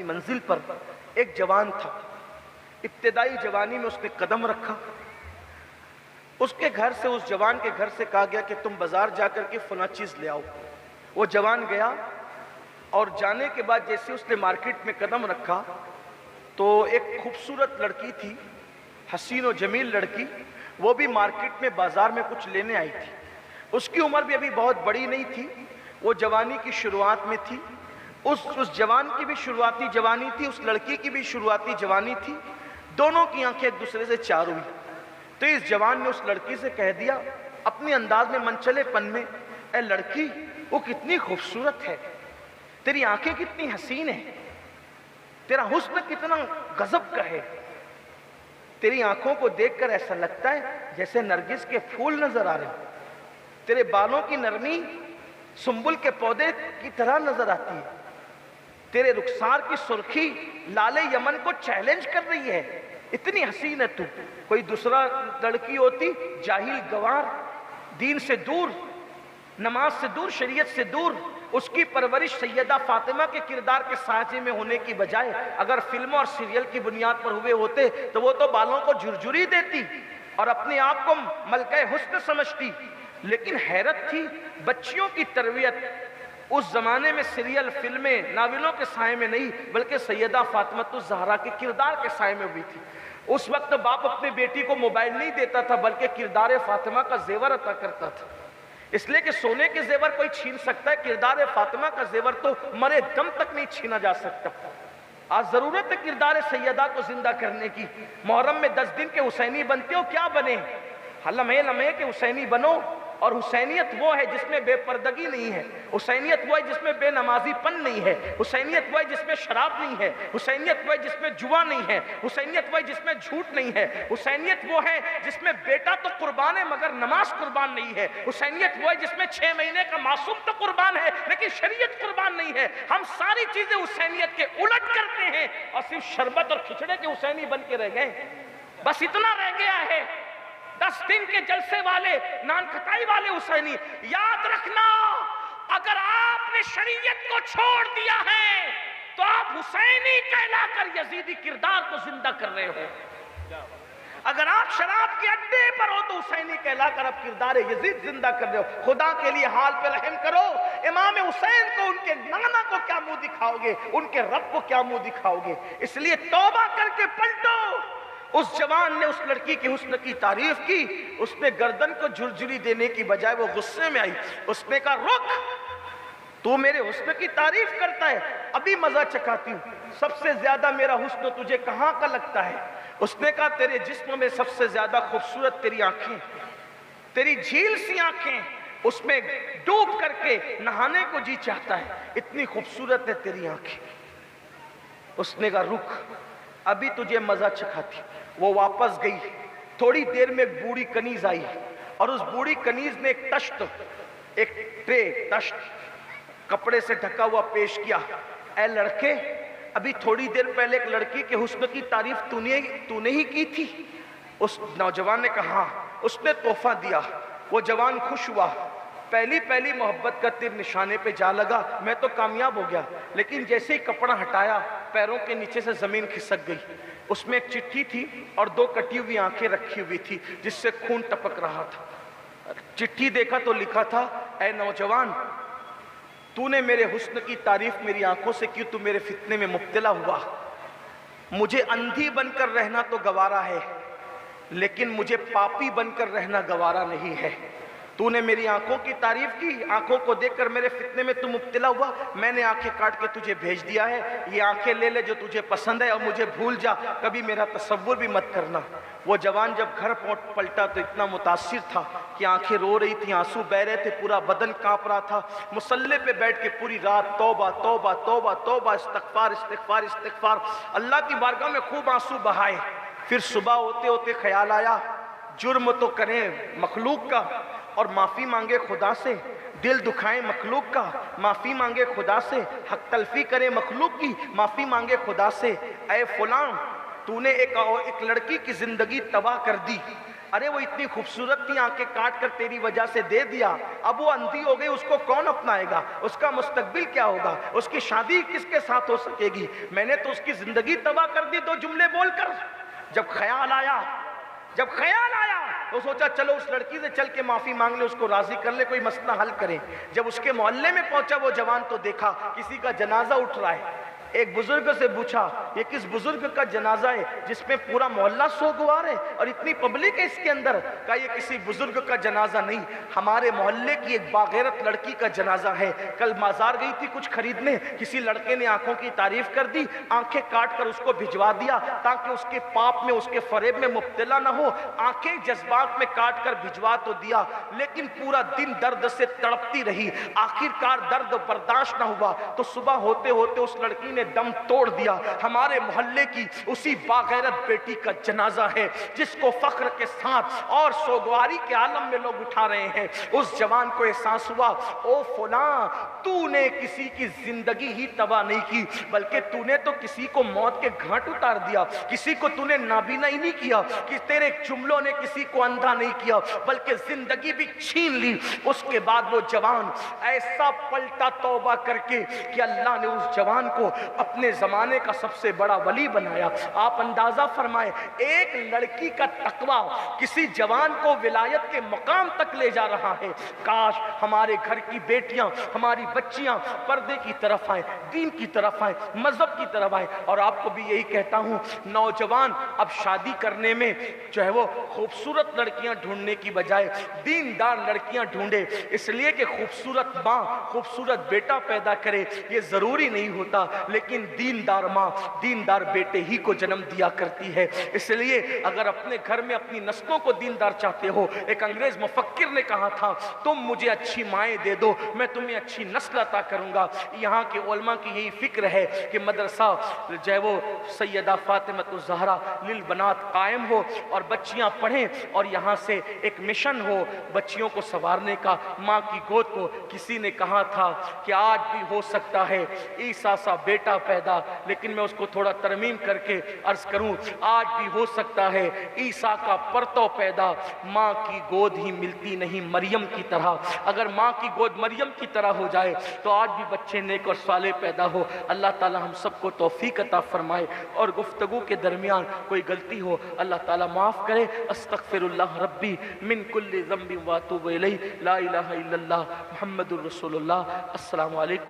منزل پر ایک جوان تھا، ابتدائی جوانی میں اس نے قدم رکھا۔ اس کے گھر سے، اس جوان کے گھر سے کہا گیا کہ تم بازار جا کر کے فلاں چیز لے آؤ۔ وہ جوان گیا اور جانے کے بعد جیسے اس نے مارکیٹ میں قدم رکھا تو ایک خوبصورت لڑکی تھی، حسین و جمیل لڑکی، وہ بھی مارکیٹ میں بازار میں کچھ لینے آئی تھی۔ اس کی عمر بھی ابھی بہت بڑی نہیں تھی، وہ جوانی کی شروعات میں تھی۔ اس جوان کی بھی شروعاتی جوانی تھی، اس لڑکی کی بھی شروعاتی جوانی تھی، دونوں کی آنکھیں ایک دوسرے سے چار ہوئی۔ تو اس جوان نے اس لڑکی سے کہہ دیا اپنے انداز میں، منچلے پن میں، اے لڑکی، وہ کتنی خوبصورت ہے، تیری آنکھیں کتنی حسین ہیں، تیرا حسن کتنا غضب کا ہے، تیری آنکھوں کو دیکھ کر ایسا لگتا ہے جیسے نرگس کے پھول نظر آ رہے ہیں، تیرے بالوں کی نرمی سنبل کے پودے کی طرح نظر آتی ہے، تیرے رخسار کی سرخی لال یمن کو چیلنج کر رہی ہے، اتنی حسین ہے تو۔ کوئی دوسرا لڑکی ہوتی، جاہل گوار، دین سے دور، نماز سے دور، شریعت سے دور، اس کی پرورش سیدہ فاطمہ کے کردار کے سانچے میں ہونے کی بجائے اگر فلموں اور سیریل کی بنیاد پر ہوئے ہوتے تو وہ تو بالوں کو جھرجھری دیتی اور اپنے آپ کو ملکہ حسن سمجھتی۔ لیکن حیرت تھی، بچیوں کی تربیت اس زمانے میں سیریل، فلمیں، ناولوں کے سائے میں نہیں بلکہ سیدہ فاطمہ الزہرا کے کردار کے سائے میں ہوئی تھی۔ اس وقت باپ اپنے بیٹی کو موبائل نہیں دیتا تھا بلکہ کردار فاطمہ کا زیور عطا کرتا تھا، اس لیے کہ سونے کے زیور کوئی چھین سکتا ہے، کردار فاطمہ کا زیور تو مرے دم تک نہیں چھینا جا سکتا۔ آج ضرورت ہے کردار سیدہ کو زندہ کرنے کی۔ محرم میں 10 دن کے حسینی بنتے ہو، کیا بنے؟ لمحے لمحے کے حسینی بنو، اور حسینیت وہ ہے جس میں بے پردگی نہیں ہے، حسینیت وہ ہے جس میں بے نمازی پن نہیں ہے، حسینیت وہ ہے جس میں شراب نہیں ہے، حسینیت وہ ہے جس میں جوا نہیں ہے، حسینیت وہ ہے جس میں جھوٹ نہیں ہے، حسینیت وہ ہے جس میں بیٹا تو قربان ہے مگر نماز قربان نہیں ہے، حسینیت وہ ہے جس میں 6 مہینے کا معصوم تو قربان ہے لیکن شریعت قربان نہیں ہے۔ ہم ساری چیزیں حسینیت کے الٹ کرتے ہیں اور صرف شربت اور کھچڑے کے حسینی بن کے رہ گئے، بس اتنا رہ گیا ہے۔ 10 دن کے جلسے والے، نان کھٹائی والے حسینی، یاد رکھنا اگر آپ نے شریعت کو چھوڑ دیا ہے تو آپ حسینی کہلا کر یزیدی کردار کو زندہ کر رہے ہو۔ اگر آپ شراب کے اڈے پر ہو تو حسینی کہلا کر اب کردار یزید زندہ کر رہے ہو۔ خدا کے لیے حال پہ رحم کرو، امام حسین کو، ان کے نانا کو کیا منہ دکھاؤ گے، ان کے رب کو کیا منہ دکھاؤ گے؟ اس لیے توبہ کر کے پلٹو۔ اس جوان نے اس لڑکی کی حسن کی تعریف کی، اس نے گردن کو جھرجھری دینے کی بجائے وہ غصے میں آئی، اس نے کہا رک، تو میرے حسن کی تعریف کرتا ہے، ابھی مزہ چکھاتی ہوں، سب سے زیادہ میرا حسن تجھے کہاں کا لگتا ہے؟ اس نے کہا تیرے جسم میں سب سے زیادہ خوبصورت تیری آنکھیں، تیری جھیل سی آنکھیں، اس میں ڈوب کر کے نہانے کو جی چاہتا ہے، اتنی خوبصورت ہے تیری آنکھیں۔ اس نے کہا رک، ابھی تجھے مزہ چکھاتی۔ وہ واپس گئی، تھوڑی دیر میں ایک بوڑھی کنیز آئی اور اس بوڑھی کنیز نے ایک ٹرے کپڑے سے ڈھکا ہوا پیش کیا۔ اے لڑکے، ابھی تھوڑی دیر پہلے ایک لڑکی کے حسن کی تعریف تو نے ہی کی تھی؟ اس نوجوان نے کہا ہاں۔ اس نے تحفہ دیا، وہ جوان خوش ہوا، پہلی محبت کا تیر نشانے پہ جا لگا، میں تو کامیاب ہو گیا۔ لیکن جیسے ہی کپڑا ہٹایا پیروں کے نیچے سے زمین کھسک گئی، اس میں ایک چٹھی تھی اور 2 کٹی ہوئی آنکھیں رکھی ہوئی تھی جس سے خون ٹپک رہا تھا۔ چٹھی دیکھا تو لکھا تھا اے نوجوان، تو نے میرے حسن کی تعریف میری آنکھوں سے کی، تو میرے فتنے میں مبتلا ہوا، مجھے اندھی بن کر رہنا تو گوارا ہے لیکن مجھے پاپی بن کر رہنا گوارا نہیں ہے۔ تو نے میری آنکھوں کی تعریف کی، آنکھوں کو دیکھ کر میرے فتنے میں تو مبتلا ہوا، میں نے آنکھیں کاٹ کے تجھے بھیج دیا ہے، یہ آنکھیں لے لے جو تجھے پسند ہے اور مجھے بھول جا، کبھی میرا تصور بھی مت کرنا۔ وہ جوان جب گھر پلٹا تو اتنا متاثر تھا کہ آنکھیں رو رہی تھیں، آنسو بہ رہے تھے، پورا بدن کانپ رہا تھا۔ مصلی پہ بیٹھ کے پوری رات توبہ توبہ توبہ توبہ، استغفار استغفار استغفار، اللہ کی بارگاہ میں خوب آنسو بہائے۔ پھر صبح ہوتے ہوتے خیال آیا جرم تو کریں مخلوق کا اور معافی مانگے خدا سے، دل دکھائیں مخلوق کا، معافی مانگے خدا سے، حق تلفی کریں مخلوق کی، معافی مانگے خدا سے۔ اے فلاں، تو نے ایک لڑکی کی زندگی تباہ کر دی، ارے وہ اتنی خوبصورت تھی، آنکھیں کاٹ کر تیری وجہ سے دے دیا، اب وہ اندھی ہو گئی، اس کو کون اپنائے گا؟ اس کا مستقبل کیا ہوگا؟ اس کی شادی کس کے ساتھ ہو سکے گی؟ میں نے تو اس کی زندگی تباہ کر دی 2 جملے بول کر۔ جب خیال آیا تو سوچا چلو اس لڑکی سے چل کے معافی مانگ لے، اس کو راضی کر لے، کوئی مسئلہ حل کریں۔ جب اس کے محلے میں پہنچا وہ جوان تو دیکھا کسی کا جنازہ اٹھ رہا ہے۔ ایک بزرگ سے پوچھا یہ کس بزرگ کا جنازہ ہے جس میں پورا محلہ سوگوار ہے اور اتنی پبلک ہے اس کے اندر؟ کہا یہ کسی بزرگ کا جنازہ نہیں، ہمارے محلے کی ایک باغیرت لڑکی کا جنازہ ہے۔ کل بازار گئی تھی کچھ خریدنے، کسی لڑکے نے آنکھوں کی تعریف کر دی، آنکھیں کاٹ کر اس کو بھجوا دیا تاکہ اس کے پاپ میں، اس کے فریب میں مبتلا نہ ہو۔ آنکھیں جذبات میں کاٹ کر بھجوا تو دیا، لیکن پورا دن درد سے تڑپتی رہی۔ آخرکار درد برداشت نہ ہوا تو صبح ہوتے ہوتے اس لڑکی نے دم توڑ دیا۔ ہمارے محلے کی اسی باغیرت بیٹی کا جنازہ ہے جس کو فخر کے ساتھ اور سوگواری کے عالم میں لوگ اٹھا رہے ہیں۔ اس جوان کو احساس ہوا او فلاں، تو نے کسی کی زندگی ہی تباہ نہیں کی بلکہ تو نے تو کسی کو موت کے گھاٹ اتار دیا، کسی کو تو نے نابینا ہی نہیں کیا، کہ تیرے جملوں نے کسی کو اندھا نہیں کیا بلکہ زندگی بھی چھین لی۔ اس کے بعد وہ جوان ایسا پلٹا توبہ کر کے کہ اللہ نے اس جوان کو اپنے زمانے کا سب سے بڑا ولی بنایا۔ آپ اندازہ فرمائیں ایک لڑکی کا تقوی کسی جوان کو ولایت کے مقام تک لے جا رہا ہے۔ کاش ہمارے گھر کی بیٹیاں، ہماری بچیاں پردے کی طرف آئیں، دین کی طرف آئیں، مذہب کی طرف آئیں۔ اور آپ کو بھی یہی کہتا ہوں نوجوان اب شادی کرنے میں جو ہے وہ خوبصورت لڑکیاں ڈھونڈنے کی بجائے دیندار لڑکیاں ڈھونڈے، اس لیے کہ خوبصورت ماں خوبصورت بیٹا پیدا کرے یہ ضروری نہیں ہوتا، لیکن دیندار ماں دیندار بیٹے ہی کو جنم دیا کرتی ہے۔ اس لیے اگر اپنے گھر میں اپنی نسلوں کو دیندار چاہتے ہو، ایک انگریز مفکر نے کہا تھا تم مجھے اچھی مائیں دے دو میں تمہیں اچھی نسل عطا کروں گا۔ یہاں کے علماء کی یہی فکر ہے کہ مدرسہ جو ہے وہ سیدہ فاطمہ الزہرا للبنات قائم ہو اور بچیاں پڑھیں، اور یہاں سے ایک مشن ہو بچیوں کو سنوارنے کا، ماں کی گود کو۔ کسی نے کہا تھا کہ آج بھی ہو سکتا ہے عیسیٰ سا بیٹا پیدا، لیکن میں اس کو تھوڑا ترمیم کر کے عرض کروں آج بھی ہو سکتا ہے عیسیٰ کا پرتو پیدا، ماں کی گود ہی ملتی نہیں مریم کی طرح۔ اگر ماں کی گود مریم کی طرح ہو جائے تو آج بھی بچے نیک اور صالح پیدا ہو۔ اللہ تعالی ہم سب کو توفیق عطا فرمائے، اور گفتگو کے درمیان کوئی غلطی ہو اللہ تعالی معاف کرے۔ استغفر اللہ ربی من کل ذنب واتوب الیہ، لا الہ الا اللہ محمد الرسول اللہ۔ السلام علیکم۔